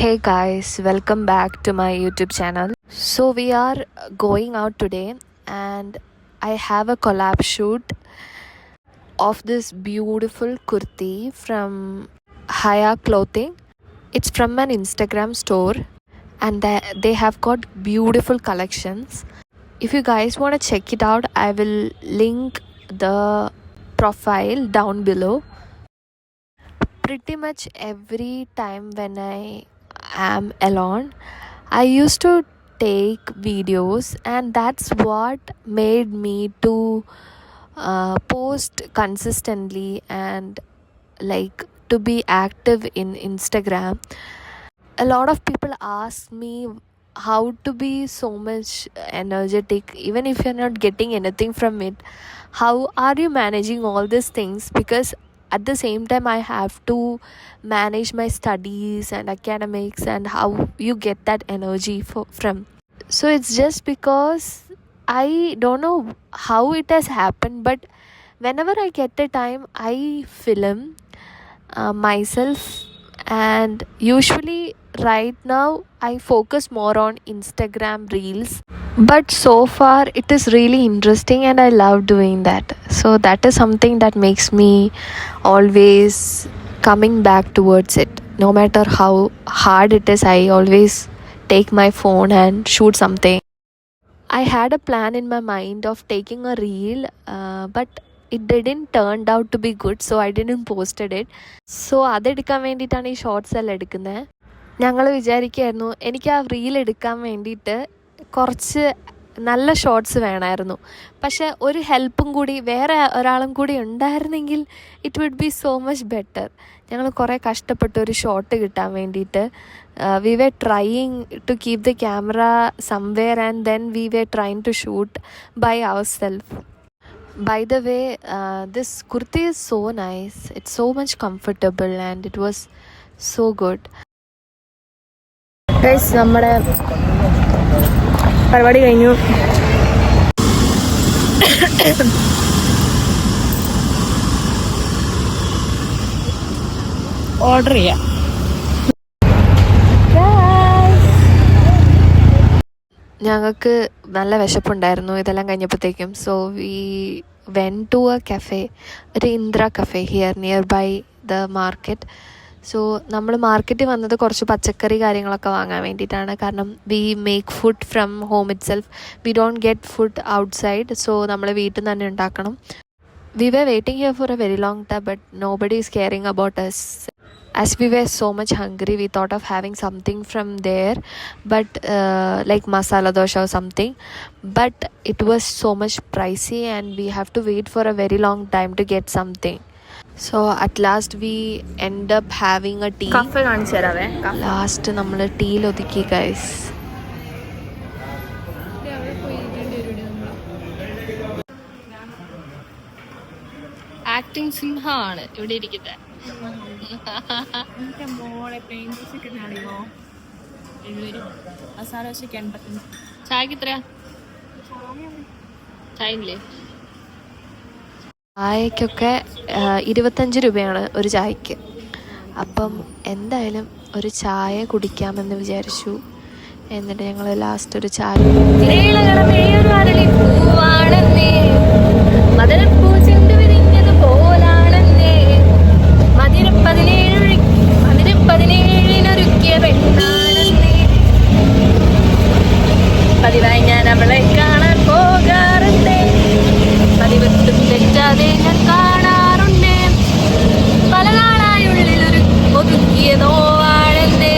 Hey guys, welcome back to my YouTube channel. So we are going out today and I have a collab shoot of this beautiful kurti from Haya Clothing. It's from an Instagram store and they have got beautiful collections. If you guys want to check it out, I will link the profile down below. Pretty much every time when I am alone, I used to take videos, and that's what made me to post consistently and like to be active in Instagram. A lot of people ask me how to be so much energetic even if you're not getting anything from it. How are you managing all these things? Because at the same time I have to manage my studies and academics, and how you get that energy from. So it's just because I don't know how it has happened, but whenever I get the time I film myself, and usually right now I focus more on Instagram reels, but so far it is really interesting and I love doing that. So that is something that makes me always coming back towards it. No matter how hard it is, I always take my phone and shoot something. I had a plan in my mind of taking a reel, but it didn't turned out to be good, so I didn't posted it. So അതെടുക്കാൻ വേണ്ടിയിട്ടാണ് ഈ shorts എല്ലാം എടുക്കുന്നത്. ഞങ്ങൾ വിചാരിക്കുമായിരുന്നു എനിക്ക് ആ reel എടുക്കാൻ വേണ്ടിയിട്ട് കുറച്ച് നല്ല ഷോർട്സ് വേണമായിരുന്നു. പക്ഷേ ഒരു ഹെൽപ്പും കൂടി വേറെ ഒരാളും കൂടി ഉണ്ടായിരുന്നെങ്കിൽ it would be so much better. ഞങ്ങൾ കുറേ കഷ്ടപ്പെട്ടു ഒരു ഷോട്ട് കിട്ടാൻ വേണ്ടിയിട്ട്. We were trying to keep the camera somewhere and then we were trying to shoot by ourselves. By the way, this kurti is so nice. It's so much comfortable and it was so good. Guys, നമ്മുടെ പരിപാടി കഴിഞ്ഞു. Order ചെയ്യാം. ഞങ്ങൾക്ക് നല്ല വിശപ്പുണ്ടായിരുന്നു ഇതെല്ലാം കഴിഞ്ഞപ്പോഴത്തേക്കും. So we went to a cafe, ഒരു Indra cafe here nearby the market. So നമ്മൾ മാർക്കറ്റിൽ വന്നത് കുറച്ച് പച്ചക്കറി കാര്യങ്ങളൊക്കെ വാങ്ങാൻ വേണ്ടിയിട്ടാണ്. കാരണം we make food from home itself. We don't get food outside. So നമ്മൾ വീട്ടിൽ നിന്ന് തന്നെ ഉണ്ടാക്കണം. We were waiting here for a very long time, but nobody is caring about us. As we were so much hungry, we thought of having something from there, but like masala dosha or something, but it was so much pricey and we have to wait for a very long time to get something. So at last we end up having a tea. Cafe കാണിച്ചു തരാവേ. Last നമ്മൾ ടീയിൽ ഒതുക്കി guys. Acting സിംഹമാണ് ഇവിടെ ഇരിക്കുന്നത്. ചായക്ക് എത്രയാ? ചായയില്ലേ? ചായക്കൊക്കെ 25 രൂപയാണ് ഒരു ചായക്ക്. അപ്പം എന്തായാലും ഒരു ചായ കുടിക്കാമെന്ന് വിചാരിച്ചു. എന്നിട്ട് ഞങ്ങൾ ലാസ്റ്റ് ഒരു ചായ. പതിവായി ഞാൻ അവളെ കാണാൻ പോകാറുണ്ട്, പതിവെട്ടും തെറ്റാതെ ഞാൻ കാണാറുണ്ട്, പല നാളായുള്ളിലൊരു ഒതുക്കിയ നോവാണെന്നേ,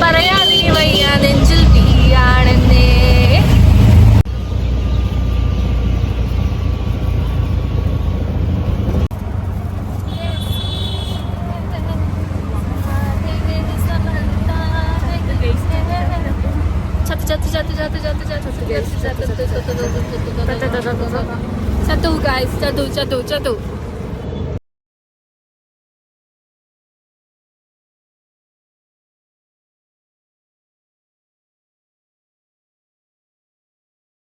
പറയാതെ വയ്യ നെഞ്ചിൽ തീയാണെന്നേ. Jatuh guys, jatuh.